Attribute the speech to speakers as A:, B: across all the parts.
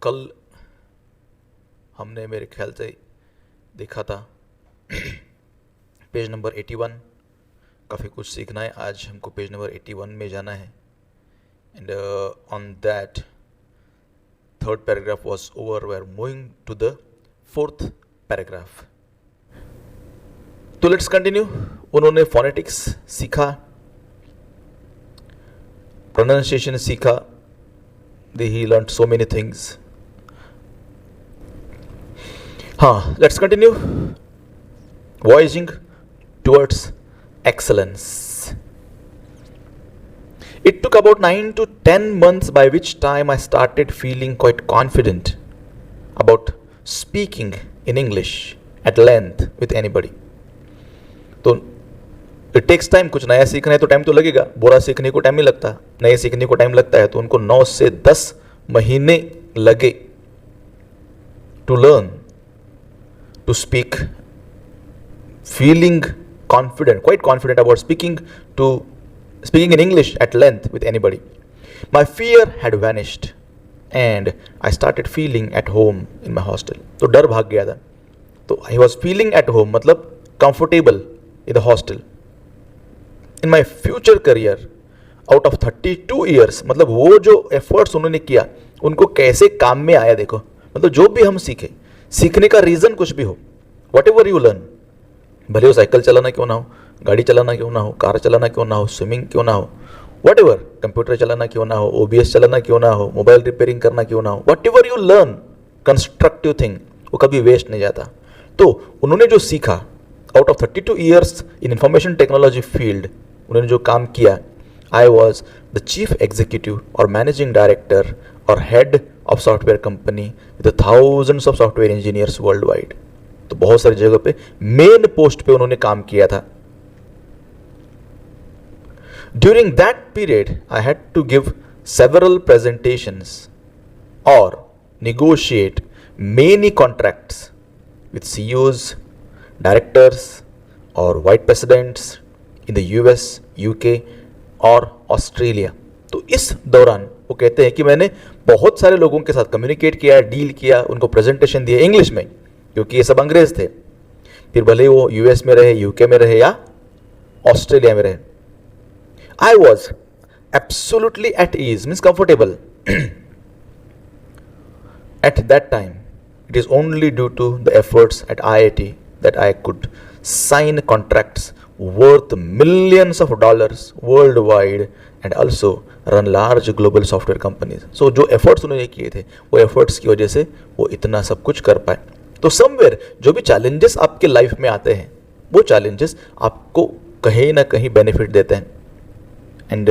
A: कल हमने मेरे ख्याल से देखा था पेज नंबर 81। काफ़ी कुछ सीखना है, आज हमको पेज नंबर 81 में जाना है। And on that third paragraph was over, we are moving to the fourth paragraph. तो लेट्स कंटिन्यू। उन्होंने फोनेटिक्स सीखा, प्रोनाउंसिएशन सीखा, he learned so many things. हाँ, let's continue. Voyaging towards excellence. It took about 9 to 10 months, by which time I started feeling quite confident about speaking in English at length with anybody. तो it takes time. कुछ नया सीखना है तो time तो लगेगा, बुरा सीखने को टाइम नहीं लगता, नए सीखने को टाइम लगता है। तो उनको 9 से 10 महीने लगे to learn to speak, feeling confident, quite confident about speaking in English at length with anybody. My fear had vanished and I started feeling at home in my hostel. तो डर भाग गया था। तो I was feeling at home मतलब comfortable in the hostel. In my future career out of 32 years, मतलब वो जो एफर्ट्स उन्होंने किया उनको कैसे काम में आया। देखो, मतलब जो भी हम सीखे, सीखने का रीज़न कुछ भी हो, वट एवर यू लर्न, भले वो साइकिल चलाना क्यों ना हो, गाड़ी चलाना क्यों ना हो, कार चलाना क्यों ना हो, स्विमिंग क्यों ना हो, वट एवर, कंप्यूटर चलाना क्यों ना हो, OBS चलाना क्यों ना हो, मोबाइल रिपेयरिंग करना क्यों ना हो, what ever you learn constructive thing, वो कभी वेस्ट नहीं जाता। तो उन्होंने जो सीखा out of 32 years in information technology field, उन्होंने जो काम किया, I was the chief executive और मैनेजिंग डायरेक्टर और head of software company with thousands of software engineers world wide. तो बहुत सारी जगह पे मेन पोस्ट पे उन्होंने काम किया था। During that period I had to give several presentations और negotiate many contracts with CEOs, directors और vice presidents in the US, UK और ऑस्ट्रेलिया। तो इस दौरान वो कहते हैं कि मैंने बहुत सारे लोगों के साथ कम्युनिकेट किया, डील किया, उनको प्रेजेंटेशन दिए इंग्लिश में, क्योंकि ये सब अंग्रेज थे। फिर भले वो US में रहे, UK में रहे या ऑस्ट्रेलिया में रहे। I was absolutely at ease, means comfortable. At that time, it is only due to the efforts at IIT that I could sign contracts worth millions of dollars worldwide and also run large global software companies. So जो efforts उन्होंने किए थे, वो efforts की वजह से वो इतना सब कुछ कर पाए। तो somewhere जो भी challenges आपके लाइफ में आते हैं, वो challenges आपको कहीं ना कहीं benefit देते हैं। And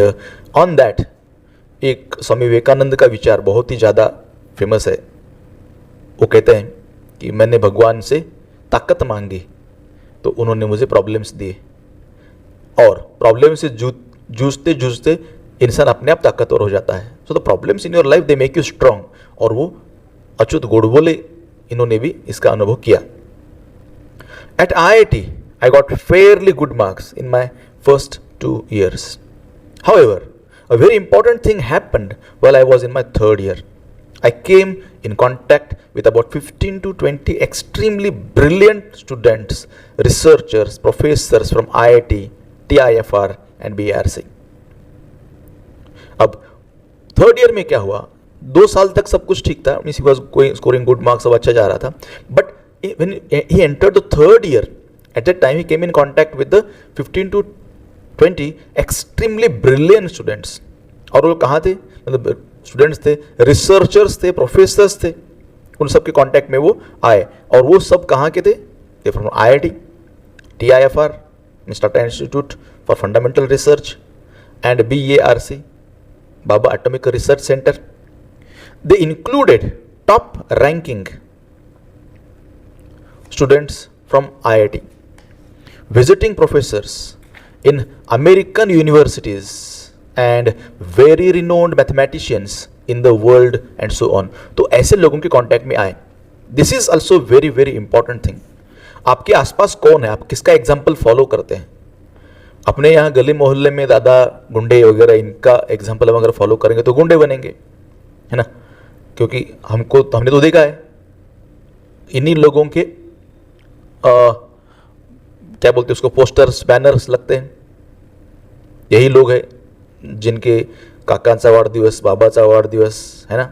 A: on that, एक स्वामी विवेकानंद का विचार बहुत ही ज़्यादा फेमस है। वो कहते हैं कि मैंने भगवान से ताकत मांगी तो उन्होंने मुझे प्रॉब्लम्स दिए, और प्रॉब्लम से जूझते जूझते इंसान अपने आप ताकतवर हो जाता है। So the problems in your life they make you strong. और वो अच्युत गोडबोले इन्होंने भी इसका अनुभव किया। At IIT I got fairly good marks in my first 2 years. However, a very important thing happened while I was in my 3rd year. I came in contact with about 15 to 20 extremely brilliant students, researchers, professors from IIT, TIFR and BRC. अब 3rd year में क्या हुआ, 2 साल तक सब कुछ ठीक था, means he was scoring good marks, सब अच्छा जा रहा था। But when he entered the 3rd year, at that time he came in contact with the 15 to 20 extremely brilliant students. और वो कहाँ थे, मतलब स्टूडेंट्स थे, रिसर्चर्स थे, प्रोफेसर्स थे, उन सब के कांटेक्ट में वो आए। और वो सब कहाँ के थे, they from IIT, TIFR, Tata institute for fundamental research and BARC, Bhabha atomic research centre. They included top ranking students from IIT, visiting professors in American universities and very renowned mathematicians in the world and so on. तो ऐसे लोगों के contact में आए। This is also very very important thing. आपके आसपास कौन है, आप किसका एग्जाम्पल फॉलो करते हैं। अपने यहाँ गली मोहल्ले में दादा गुंडे वगैरह, इनका एग्जाम्पल हम अगर फॉलो करेंगे तो गुंडे बनेंगे, है ना। क्योंकि हमने तो देखा है इन्हीं लोगों के क्या बोलते हैं उसको, पोस्टर्स बैनर्स लगते हैं। यही लोग हैं जिनके काकांचा वाढदिवस, बाबाचा वाढदिवस है ना,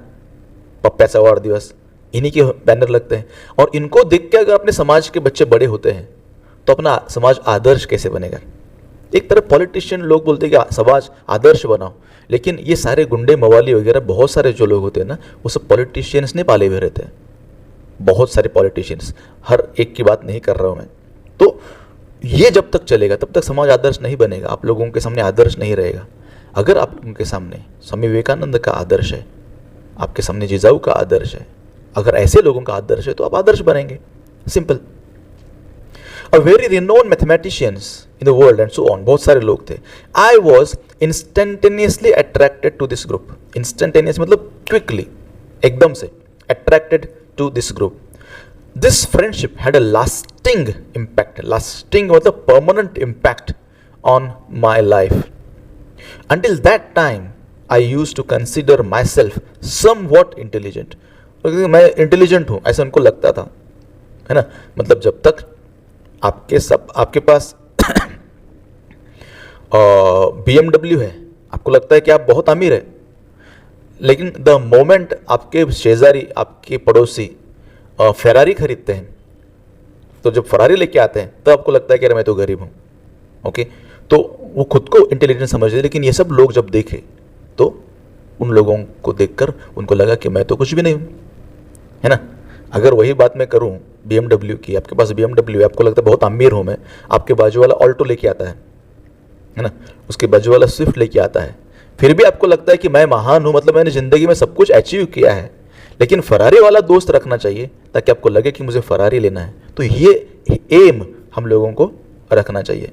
A: पप्प्याचा वाढदिवस, इन्हीं के बैनर लगते हैं। और इनको देख के अगर अपने समाज के बच्चे बड़े होते हैं तो अपना समाज आदर्श कैसे बनेगा। एक तरफ पॉलिटिशियन लोग बोलते हैं कि समाज आदर्श बनाओ, लेकिन ये सारे गुंडे मवाली वगैरह बहुत सारे जो लोग होते हैं ना, वो सब पॉलिटिशियंस ने पाले हुए रहते हैं। बहुत सारे पॉलिटिशियंस, हर एक की बात नहीं कर रहा हूँ मैं। तो ये जब तक चलेगा तब तक समाज आदर्श नहीं बनेगा, आप लोगों के सामने आदर्श नहीं रहेगा। अगर आप लोगों के सामने स्वामी विवेकानंद का आदर्श है, आपके सामने जिजाऊ का आदर्श है, अगर ऐसे लोगों का आदर्श है तो आप आदर्श बनेंगे, simple. A very renowned mathematicians in the world and so on, बहुत सारे लोग थे। I was instantaneously attracted to this group। Instantaneous मतलब quickly, एकदम से attracted to this group। This friendship had a lasting impact, lasting मतलब permanent impact on my life। Until that time, I used to consider myself somewhat intelligent। मैं intelligent हूँ ऐसा उनको लगता था, है ना। मतलब जब तक आपके पास BMW है, आपको लगता है कि आप बहुत अमीर है, लेकिन द मोमेंट आपके शेजारी, आपके पड़ोसी फेरारी खरीदते हैं, तो जब फरारी लेके आते हैं तो आपको लगता है कि अरे मैं तो गरीब हूँ। ओके, तो वो खुद को इंटेलिजेंट समझते हैं, लेकिन ये सब लोग जब देखे तो उन लोगों को देखकर उनको लगा कि मैं तो कुछ भी नहीं हूँ, है ना। अगर वही बात मैं करूँ BMW की, आपके पास BMW है, आपको लगता है बहुत अमीर हूँ मैं, आपके बाजू वाला ऑल्टो लेके आता है ना, उसके बाजू वाला स्विफ्ट लेके आता है, फिर भी आपको लगता है कि मैं महान हूँ, मतलब मैंने ज़िंदगी में सब कुछ अचीव किया है। लेकिन फरारी वाला दोस्त रखना चाहिए ताकि आपको लगे कि मुझे फरारी लेना है। तो ये एम हम लोगों को रखना चाहिए।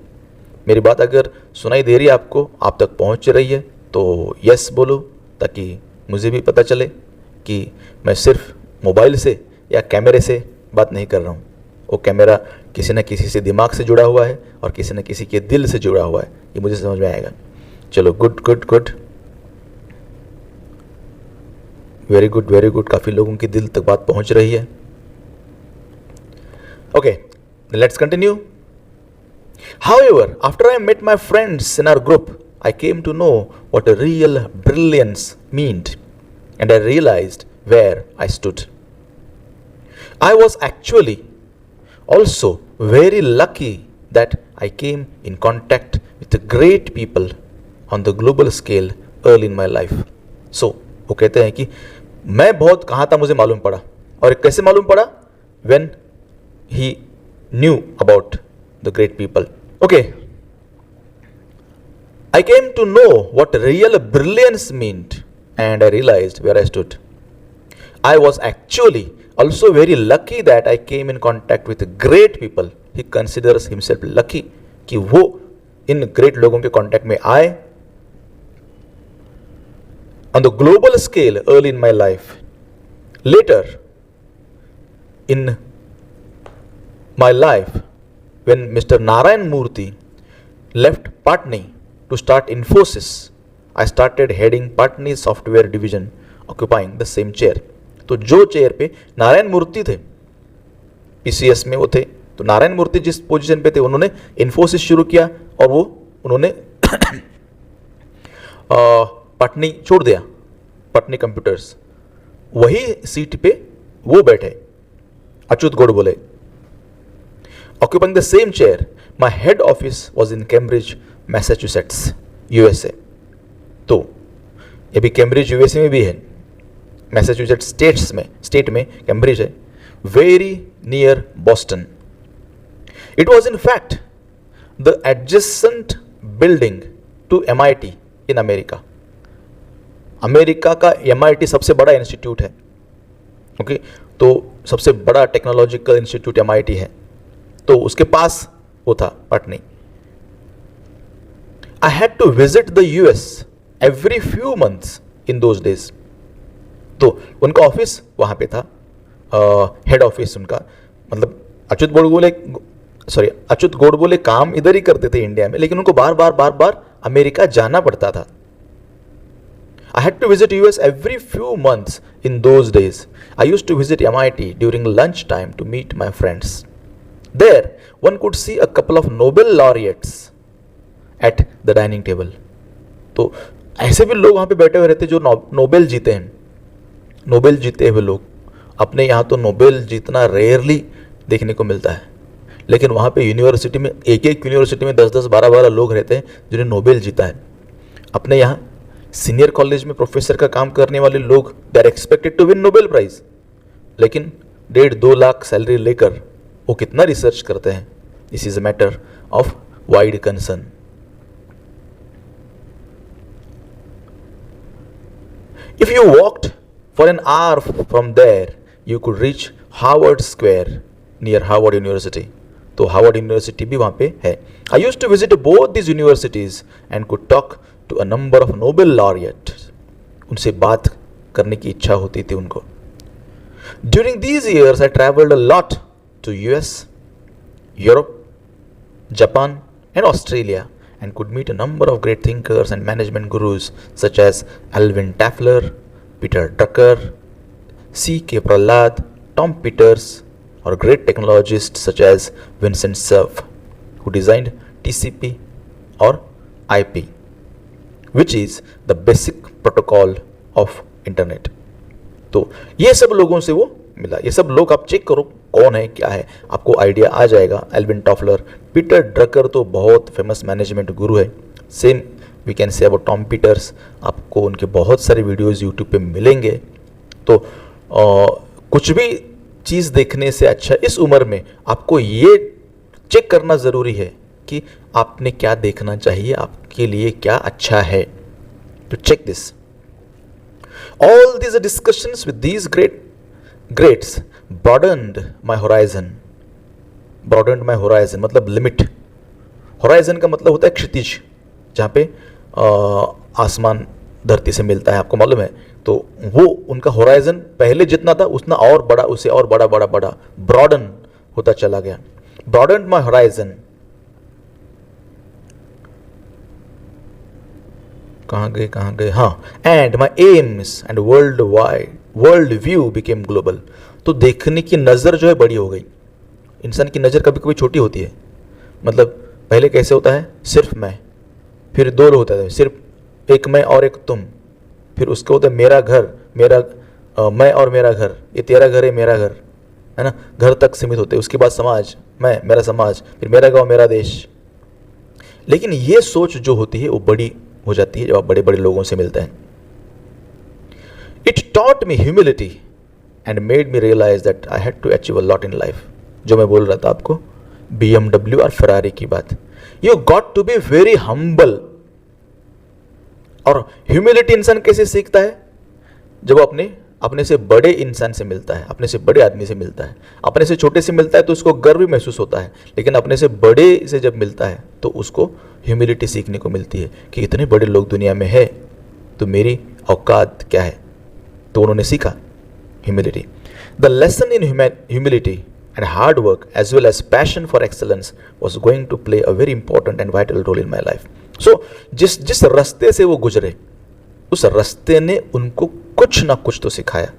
A: मेरी बात अगर सुनाई दे रही है आपको, आप तक पहुँच रही है, तो यस बोलो, ताकि मुझे भी पता चले कि मैं सिर्फ मोबाइल से या कैमरे से बात नहीं कर रहा हूँ। वो कैमरा किसी न किसी से दिमाग से जुड़ा हुआ है और किसी न किसी के दिल से जुड़ा हुआ है, ये मुझे समझ में आएगा। चलो, good good good, very good very good, काफ़ी लोगों के दिल तक बात पहुँच रही है। Okay, let's continue. However, after I met my friends in our group, I came to know what a real brilliance meant, and I realized where I stood. I was actually also very lucky that I came in contact with the great people on the global scale early in my life. So, वो कहते हैं कि मैं बहुत कहाँ था मुझे मालूम पड़ा, और कैसे मालूम पड़ा? When he knew about the great people. Okay, I came to know what real brilliance meant, and I realized where I stood. I was actually also very lucky that I came in contact with great people. He considers himself lucky कि वो इन great लोगों के contact में आए on the global scale early in my life. Later in my life, when Mr. Narayan Murthy left Patni to start Infosys, I started heading Patni's software division, occupying the same chair. तो जो chair पे नारायण मूर्ति थे, PCS में वो थे, तो नारायण मूर्ति जिस position पे थे उन्होंने इन्फोसिस शुरू किया, और वो उन्होंने पटनी छोड़ दिया, पटनी कंप्यूटर्स। वही सीट पे वो बैठे, Achyut Godbole, occupying the same chair. My head office was in Cambridge, Massachusetts, USA. तो ये भी कैम्ब्रिज यूएसए में भी है, मैसाचुसेट्स स्टेट में कैम्ब्रिज है, very near Boston. It was in fact the adjacent building to MIT in America. America का MIT सबसे बड़ा इंस्टीट्यूट है, ओके, तो सबसे बड़ा टेक्नोलॉजिकल इंस्टीट्यूट MIT है, तो उसके पास वो था Patni. I had to visit the US every few months in those days. तो उनका ऑफिस वहाँ पे था, हेड ऑफिस उनका, मतलब अच्युत गोडबोले काम इधर ही करते थे इंडिया में, लेकिन उनको बार बार अमेरिका जाना पड़ता था. I had to visit US every few months in those days. I used to visit MIT during lunch time to meet my friends. There, one could see a couple of Nobel laureates at the dining table. तो ऐसे भी लोग वहाँ पे बैठे हुए रहते जो नोबेल जीते हैं, नोबेल जीते हुए लोग. अपने यहाँ तो नोबेल जीतना रेयरली देखने को मिलता है, लेकिन वहाँ पे यूनिवर्सिटी में एक यूनिवर्सिटी में 10-10, 12-12 लोग रहते हैं जिन्हें नोबेल जीता है. अपने यहाँ सीनियर कॉलेज में प्रोफेसर का काम करने वाले लोग they are expected to win Nobel Prize, लेकिन 1.5-2 लाख सैलरी लेकर वो कितना रिसर्च करते हैं. This is a matter of wide concern. If you walked for an hour from there, you could reach Harvard Square near Harvard University. तो Harvard university भी वहाँ पे है. I used to visit both these universities and could talk to a number of Nobel laureates. उनसे बात करने की इच्छा होती थी उनको. During these years, I traveled a lot to US, Europe, Japan and Australia, and could meet a number of great thinkers and management gurus such as Alvin Toffler, Peter Drucker, C.K. Prahalad, Tom Peters, or great technologists such as Vincent Cerf, who designed TCP or IP, which is the basic protocol of internet. तो ये सब लोगों से वो मिला. ये सब लोग आप चेक करो कौन है क्या है, आपको आइडिया आ जाएगा. एल्विन टॉफलर, पीटर ड्रकर तो बहुत फेमस मैनेजमेंट गुरु है. Same we can say about Tom Peters. आपको उनके बहुत सारे वीडियोस यूट्यूब पे मिलेंगे. तो कुछ भी चीज़ देखने से अच्छा इस उम्र में आपको ये चेक करना ज़रूरी है कि आपने क्या देखना चाहिए, आपके लिए क्या अच्छा है. तो check this. All these discussions with these greats broadened my horizon. Broadened my horizon मतलब लिमिट. होराइजन का मतलब होता है क्षितिज, जहाँ पे आसमान धरती से मिलता है, आपको मालूम है. तो वो उनका होराइजन पहले जितना था उतना और बड़ा, उसे और बड़ा बड़ा बड़ा ब्रॉडन होता चला गया. ब्रॉडन्ड माई होराइजन. कहाँ गए हाँ. And my AIIMS and world view became global. तो देखने की नज़र जो है बड़ी हो गई. इंसान की नज़र कभी कभी छोटी होती है. मतलब पहले कैसे होता है, सिर्फ मैं, फिर 2 लोग होता है, सिर्फ एक मैं और एक तुम, फिर उसका होता है मेरा घर, मैं और मेरा घर, ये तेरा घर है मेरा घर, है ना. घर तक सीमित होते हैं. उसके बाद समाज, मैं, मेरा समाज, फिर मेरा गांव, मेरा देश. लेकिन ये सोच जो होती है वो बड़ी हो जाती है जब आप बड़े बड़े लोगों से मिलते हैं. It taught me humility and made me realize that I had to achieve a lot in life. जो मैं बोल रहा था आपको BMW और फरारी की बात. You got to be very humble. और ह्यूमिलिटी इंसान कैसे सीखता है, जब अपने से बड़े इंसान से मिलता है, अपने से बड़े आदमी से मिलता है. अपने से छोटे से मिलता है तो उसको गर्व महसूस होता है, लेकिन अपने से बड़े से जब मिलता है तो उसको ह्यूमिलिटी सीखने को मिलती है कि इतने बड़े लोग दुनिया में है तो मेरी औकात क्या है. तो उन्होंने सीखा humility. The lesson in humility and hard work as well as passion for excellence was going to play a very important and vital role in my life. So जिस रास्ते से वो गुजरे, उस रास्ते ने उनको कुछ ना कुछ तो सिखाया.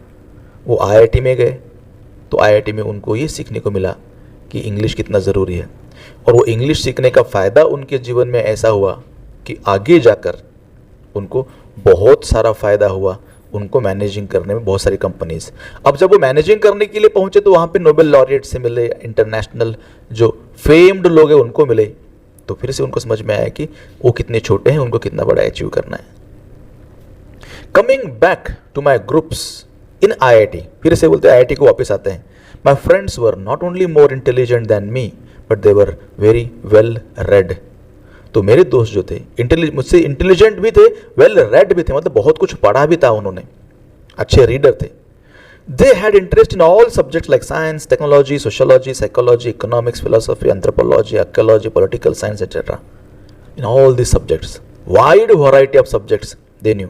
A: वो IIT में गए तो IIT में उनको ये सीखने को मिला कि इंग्लिश कितना ज़रूरी है. और वो इंग्लिश सीखने का फ़ायदा उनके जीवन में ऐसा हुआ कि आगे जाकर उनको बहुत सारा फ़ायदा हुआ. उनको मैनेजिंग करने में बहुत सारी कंपनीज. अब जब वो मैनेजिंग करने के लिए पहुंचे तो वहाँ पे नोबेल लॉरिएट से मिले, इंटरनेशनल जो फेम्ड लोग हैं उनको मिले. तो फिर से उनको समझ में आया कि वो कितने छोटे हैं, उनको कितना बड़ा अचीव करना है. Coming back to my groups in IIT, फिर से बोलते IIT को वापस आते हैं. My friends were not only more intelligent than me but they were very well read. तो मेरे दोस्त जो थे मुझसे इंटेलिजेंट भी थे, वेल रेड भी थे, मतलब बहुत कुछ पढ़ा भी था उन्होंने, अच्छे रीडर थे. They had interest in all subjects like science, technology, sociology, psychology, economics, philosophy, anthropology, archaeology, political science etcetera. In all this subjects, wide variety of subjects they knew.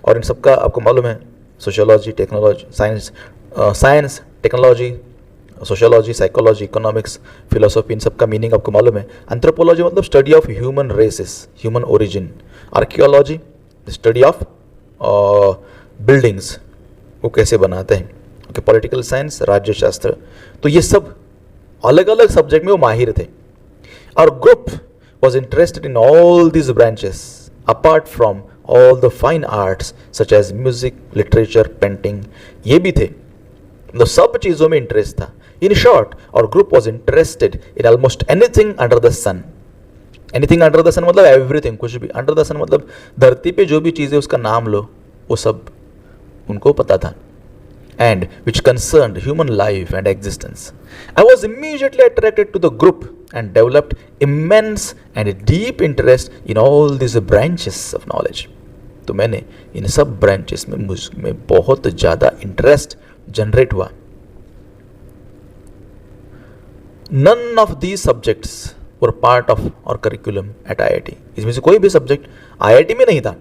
A: और इन सबका आपको मालूम है, sociology, technology, science, technology, sociology, psychology, economics, philosophy, इन सब का meaning आपको मालूम है. एंथ्रोपोलॉजी मतलब study of human races, human origin. Archaeology study of buildings वो कैसे बनाते हैं, ओके, पॉलिटिकल साइंस, राज्यशास्त्र, तो ये सब अलग अलग सब्जेक्ट में वो माहिर थे. Our group was interested in all these branches apart from all the fine arts such as music, literature, painting, ये भी थे, तो सब चीज़ों में इंटरेस्ट था. In short, our group was interested in almost anything under the sun. Anything under the sun मतलब everything, कुछ भी. Under the sun मतलब धरती पे जो भी चीज़ें उसका नाम लो वो सब उनको पता था, and which concerned human life and existence. I was immediately attracted to the group and developed immense and deep interest in all these branches of knowledge. तो मैंने इन सब ब्रांचेस में मुझ में बहुत ज़्यादा इंटरेस्ट जनरेट हुआ. None of these subjects were part of our curriculum at IIT. इसमें से कोई भी सब्जेक्ट IIT में नहीं था.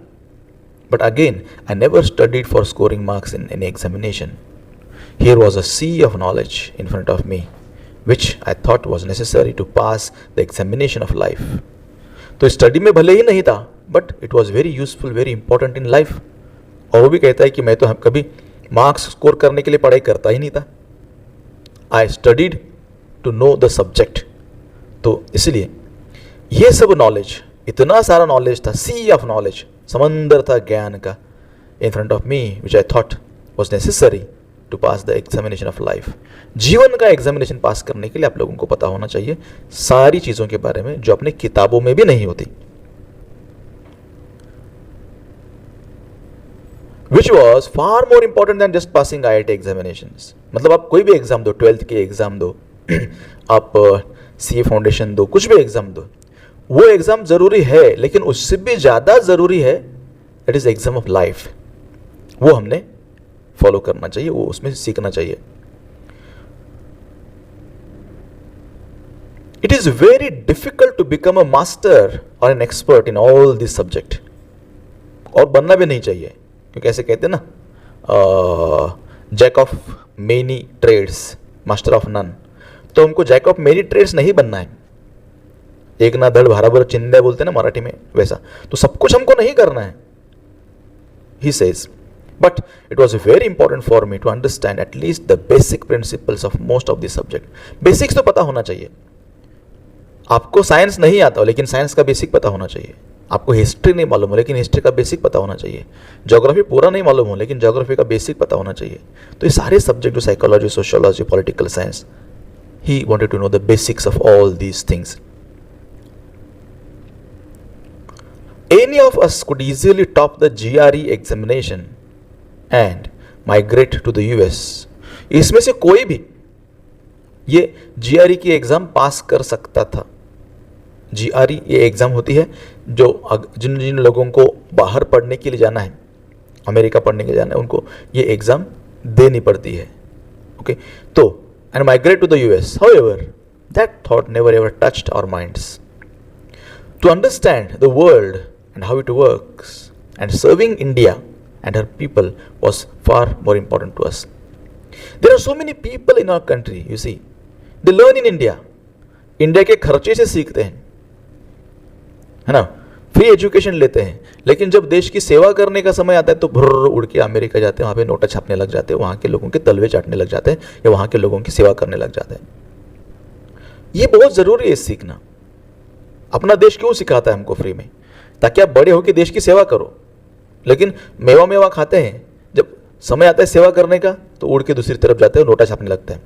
A: But again, I never studied for scoring marks in any examination. Here was a sea of knowledge in front of me, which I thought was necessary to pass the examination of life. तो study में भले ही नहीं था, but it was very useful, very important in life. और वो भी कहता है कि मैं तो कभी मार्क्स स्कोर करने के लिए पढ़ाई करता ही नहीं था. I studied to know the subject. तो इसलिए ये सब नॉलेज, इतना सारा नॉलेज था, sea of knowledge, समंदर था ज्ञान का, in front of me, which I thought was necessary to pass the examination of life. जीवन का एग्जामिनेशन पास करने के लिए आप लोगों को पता होना चाहिए सारी चीज़ों के बारे में जो अपने किताबों में भी नहीं होती. Which was far more important than just passing IIT examinations. मतलब आप कोई भी एग्जाम दो, 12th के एग्जाम दो, आप CA फाउंडेशन दो, कुछ भी एग्जाम दो, वो एग्जाम जरूरी है, लेकिन उससे भी ज़्यादा ज़रूरी है that is exam of life. वो हमने फॉलो करना चाहिए, वो उसमें सीखना चाहिए. It is very difficult to become a master और an expert in all this subject. और बनना भी नहीं चाहिए, क्योंकि ऐसे कहते हैं ना, jack of many trades master of none. तो हमको जैक ऑफ मेनी ट्रेड्स नहीं बनना है. एक ना धड़ भारा भर चिंदे बोलते हैं ना मराठी में, वैसा. तो सब कुछ हमको नहीं करना है. He says, but it was very important for me to understand at least the basic principles of most of the subject. Basics तो पता होना चाहिए. आपको साइंस नहीं आता हो, लेकिन साइंस का बेसिक पता होना चाहिए. आपको हिस्ट्री नहीं मालूम हो, लेकिन हिस्ट्री का बेसिक पता होना चाहिए. ज्योग्राफी पूरा नहीं मालूम हो, लेकिन ज्योग्राफी का बेसिक पता होना चाहिए. तो ये सारे subject, psychology, sociology, political science, he wanted to know the basics of all these things. Any of us could easily top the GRE examination and migrate to the US. इसमें से कोई भी ये GRE की एग्ज़ाम पास कर सकता था. GRE ये एग्ज़ाम होती है जो जिन जिन लोगों को बाहर पढ़ने के लिए जाना है, अमेरिका पढ़ने के लिए जाना है, उनको ये एग्ज़ाम देनी पड़ती है. ओके, तो and migrate to the US. However, that thought never ever touched our minds. To understand the world and how it works and serving India and her people was far more important to us. There are so many people in our country, you see. They learn in India. India के खर्चे से सीखते हैं, है ना, free education लेते हैं, लेकिन जब देश की सेवा करने का समय आता है तो भुर्र उड़ के अमेरिका जाते हैं, वहाँ पे नोटा छापने लग जाते हैं, वहाँ के लोगों के तलवे चाटने लग जाते हैं, या वहाँ के लोगों की सेवा करने लग जाते हैं. ये बहुत ज़रूरी है सीखना. अपना देश क्यों सिखाता है हमको फ्री में? ताकि आप बड़े होकर देश की सेवा करो. लेकिन मेवा मेवा खाते हैं, जब समय आता है सेवा करने का तो उड़ के दूसरी तरफ जाते हैं, नोटा छापने लगते हैं.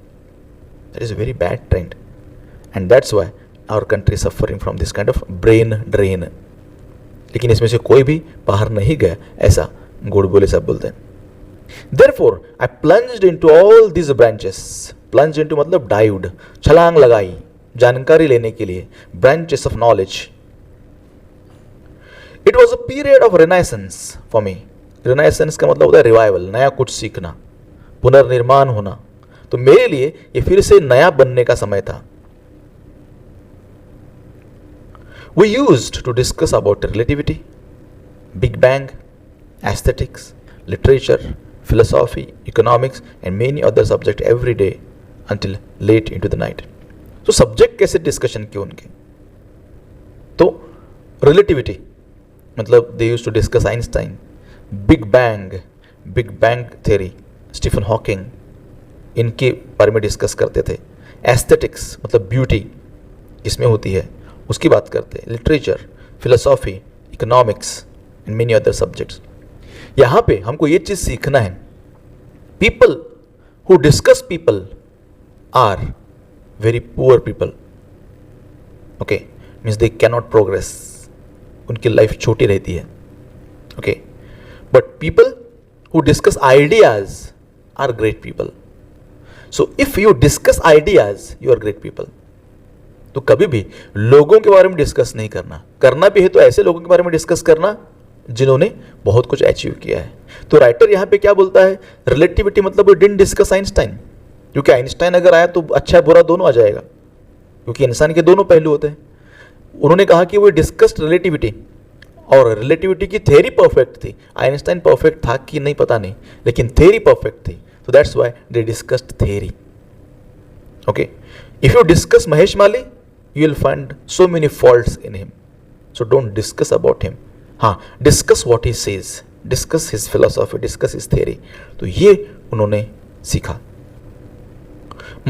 A: That is a very bad trend, and that's why our country suffering from this kind of brain drain. लेकिन इसमें से कोई भी बाहर नहीं गया, ऐसा गुड़ बोले सब बोलते हैं. Therefore, I plunged into all these branches. Plunged into मतलब dived, छलांग लगाई जानकारी लेने के लिए, branches of knowledge. It was a period of renaissance for me. Renaissance का मतलब होता है revival, नया कुछ सीखना, पुनर्निर्माण होना. तो मेरे लिए ये फिर से नया बनने का समय था. We used to discuss about relativity, Big Bang, aesthetics, literature, philosophy, economics, and many other subjects every day until late into the night. So subject कैसे discussion किए उनके? तो relativity मतलब they used to discuss Einstein, big bang theory, Stephen Hawking, इनके बारे में discuss करते थे। एस्थेटिक्स मतलब ब्यूटी इसमें होती है, उसकी बात करते हैं। Literature, philosophy, economics and many other subjects. यहाँ पे हमको ये चीज़ सीखना है, people who discuss people are very poor people, okay, means they cannot progress, उनकी लाइफ छोटी रहती है, okay. But people who discuss ideas are great people. So if you discuss ideas you are great people. तो कभी भी लोगों के बारे में डिस्कस नहीं करना, करना भी है तो ऐसे लोगों के बारे में डिस्कस करना जिन्होंने बहुत कुछ अचीव किया है। तो राइटर यहां पे क्या बोलता है, रिलेटिविटी मतलब डिडंट डिस्कस आइंस्टाइन, क्योंकि आइंस्टाइन अगर आया तो अच्छा बुरा दोनों आ जाएगा, क्योंकि इंसान के दोनों पहलू होते हैं। उन्होंने कहा कि वो डिस्कस्ड रिलेटिविटी, और रिलेटिविटी की थ्योरी परफेक्ट थी। आइंस्टाइन परफेक्ट था कि नहीं पता नहीं, लेकिन थ्योरी परफेक्ट थी, तो that's why they discussed theory, okay. If you discuss Mahesh Mali you will find so many faults in him, so don't discuss about him. हाँ, discuss what he says, discuss his philosophy, discuss his theory. तो ये उन्होंने सीखा।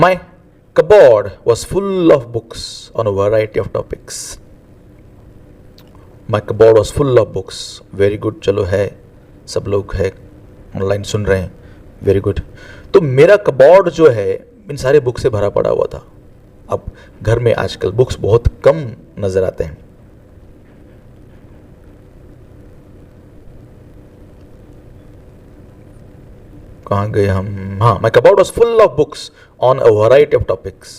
A: My cupboard was full of books on a variety of topics. My cupboard was full of books. Very good, चलो है, सब लोग है ऑनलाइन सुन रहे हैं, वेरी गुड। तो मेरा कबॉर्ड जो है इन सारे बुक से भरा पड़ा हुआ था। अब घर में आजकल बुक्स बहुत कम नजर आते हैं। कहाँ गए हम, हाँ, my cupboard was full of books on a variety of topics.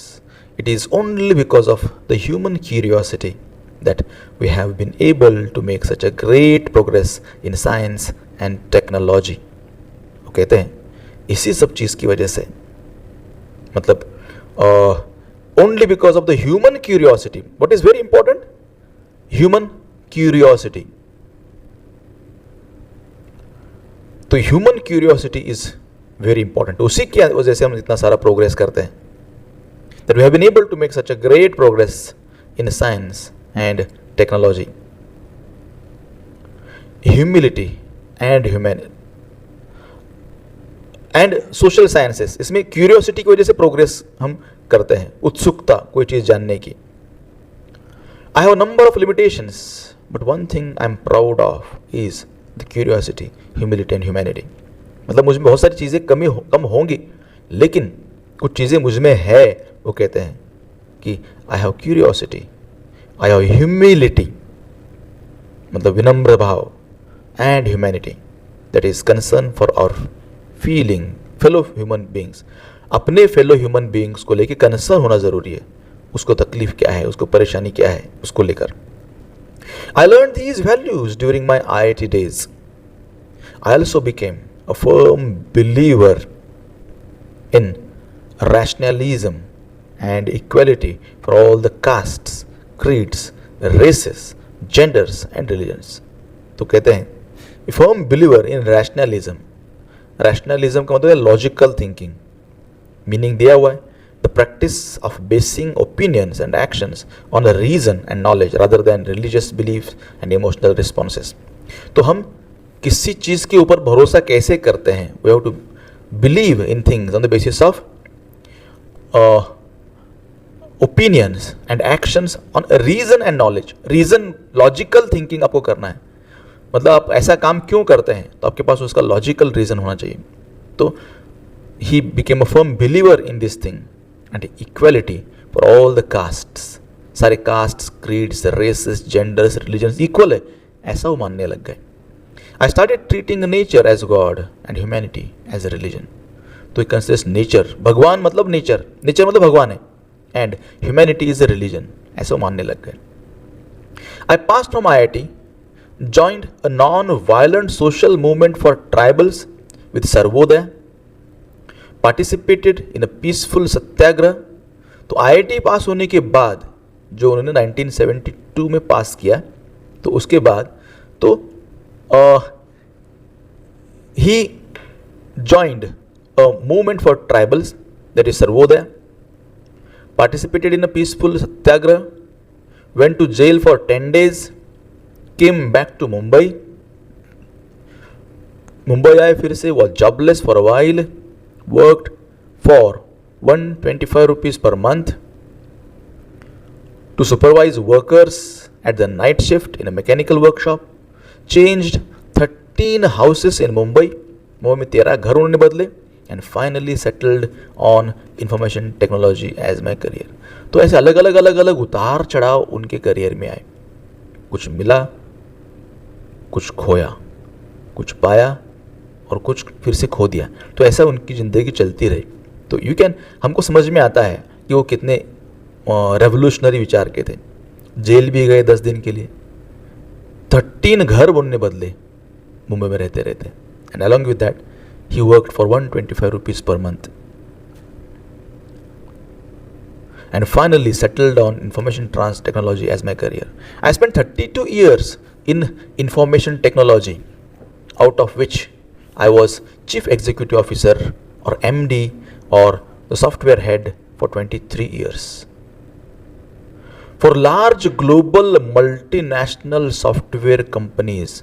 A: It is only because of the human curiosity that we have been able to make such a great progress in science and technology. वो कहते हैं इसी सब चीज़ की वजह से, मतलब only because of the human curiosity. What is very important? Human curiosity. तो human curiosity is very important. उसी की वजह से हम इतना सारा प्रोग्रेस करते हैं। That we have been able to make such a great progress in science and technology. Humility and humanity and social sciences, इसमें क्यूरियोसिटी की वजह से प्रोग्रेस हम करते हैं, उत्सुकता कोई चीज जानने की। I have a number of limitations, but one thing I'm proud of is the curiosity, humility and humanity. मतलब मुझ में बहुत सारी चीज़ें कम होंगी, लेकिन कुछ चीज़ें मुझ में है। वो कहते हैं कि I have curiosity, I have humility, मतलब विनम्र भाव, and humanity, that is concern for our feeling fellow human beings. अपने फेलो ह्यूमन बींग्स को लेकर कंसर्न होना जरूरी है, उसको तकलीफ क्या है, उसको परेशानी क्या है, उसको लेकर। I learned these values during my IIT days. I also became a firm believer in rationalism and equality for all the castes, creeds, races, genders and religions. तो कहते हैं a firm believer in rationalism. rationalism का मतलब है logical thinking, meaning दिया हुआ है the practice of basing opinions and actions on the reason and knowledge rather than religious beliefs and emotional responses. तो हम किसी चीज़ के ऊपर भरोसा कैसे करते हैं, we have to believe in things on the basis of opinions and actions on reason and knowledge. Reason logical thinking आपको करना है, मतलब आप ऐसा काम क्यों करते हैं तो आपके पास उसका लॉजिकल रीजन होना चाहिए। तो he became a firm believer in this thing and equality for all the castes, सारे castes, creeds, races, genders, religions equal है, ऐसा वो मानने लग गए। I started treating nature as god and humanity as a religion. तो it considers nature, भगवान मतलब नेचर, नेचर मतलब भगवान है, and humanity is a religion, ऐसा वो मानने लग गए। I pass from IIT, joined a non-violent social movement for tribals with Sarvodaya, participated in a peaceful satyagraha. तो IIT पास होने के बाद जो उन्होंने 1972 में पास किया, तो उसके बाद तो he joined a movement for tribals, that is Sarvodaya, participated in a peaceful satyagraha, went to jail for 10 days, came back to Mumbai, Mumbai आए फिर से, was jobless for a while, worked for 125 rupees per month to supervise workers at the night shift in a mechanical workshop, changed 13 houses in Mumbai, Mumbai में 13 घर उन्होंने बदले, and finally settled on information technology as my career. तो ऐसे अलग अलग उतार चढ़ाव उनके करियर में आए, कुछ मिला, कुछ खोया, कुछ पाया और कुछ फिर से खो दिया। तो ऐसा उनकी ज़िंदगी चलती रही। तो यू कैन, हमको समझ में आता है कि वो कितने रेवोल्यूशनरी विचार के थे। जेल भी गए 10 दिन के लिए, 13 घर उन्होंने बदले मुंबई में रहते रहते, and along with that he worked for 125 rupees per month and finally settled on information technology as my career. I spent 32 years in information technology, out of which I was chief executive officer or MD or the software head for 23 years. For large global multinational software companies,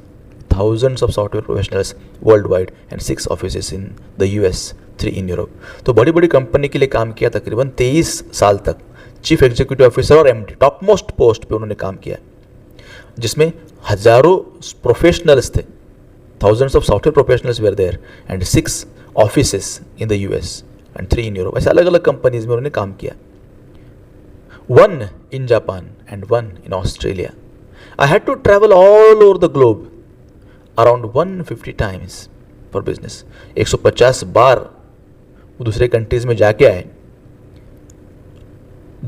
A: thousands of software professionals worldwide and 6 offices in the US, 3 in Europe. तो बड़ी बड़ी company के लिए काम किया, तकरीबन 23 साल तक चीफ एग्जीक्यूटिव ऑफिसर और एमडी टॉप मोस्ट पोस्ट पे उन्होंने काम किया, जिसमें हजारों प्रोफेशनल्स थे, thousands of software professionals were there and 6 offices in the US and 3 in Europe. ऐसे अलग अलग कंपनीज में उन्होंने काम किया, 1 in Japan and 1 in Australia. I had to travel all over the globe around 150 times for business. 150 बार वो दूसरे countries में जाके आए.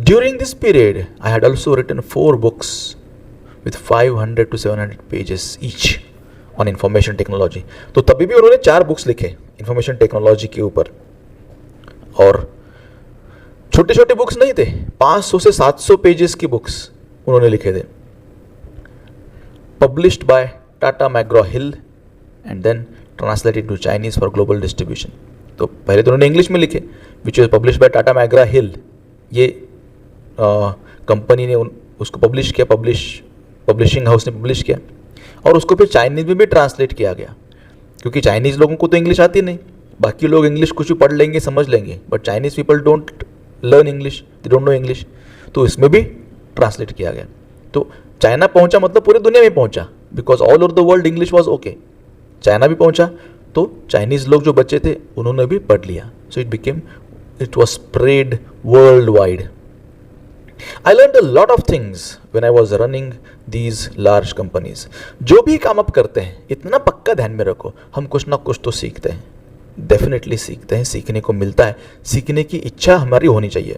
A: During this period, I had also written 4 books with 500 to 700 pages each on information technology. तो तभी भी उन्होंने 4 books लिखे इंफॉर्मेशन टेक्नोलॉजी के ऊपर, और छोटे छोटे बुक्स नहीं थे, 500 से 700 पेजेस की बुक्स उन्होंने लिखे थे, published by Tata McGraw Hill and then translated to Chinese for global distribution. तो पहले तो उन्होंने इंग्लिश में लिखे, which was published by Tata McGraw Hill. ये कंपनी ने उसको पब्लिश किया, पब्लिशिंग हाउस ने पब्लिश किया, और उसको फिर चाइनीज़ में भी ट्रांसलेट किया गया, क्योंकि चाइनीज़ लोगों को तो इंग्लिश आती नहीं. बाकी लोग इंग्लिश कुछ भी पढ़ लेंगे, समझ लेंगे, but Chinese people don't learn English, they don't know English. तो इसमें भी ट्रांसलेट किया गया. तो चाइना पहुंचा मतलब पूरी दुनिया में पहुंचा, because all over the world English was okay. China भी पहुंचा तो चाइनीज़ लोग जो बच्चे थे उन्होंने भी पढ़ लिया. So it was spread world wide. I learned a lot of things when I was running these large companies. जो भी काम आप करते हैं, इतना पक्का ध्यान में रखो, हम कुछ ना कुछ तो सीखते हैं, डेफिनेटली सीखते हैं, सीखने को मिलता है, सीखने की इच्छा हमारी होनी चाहिए.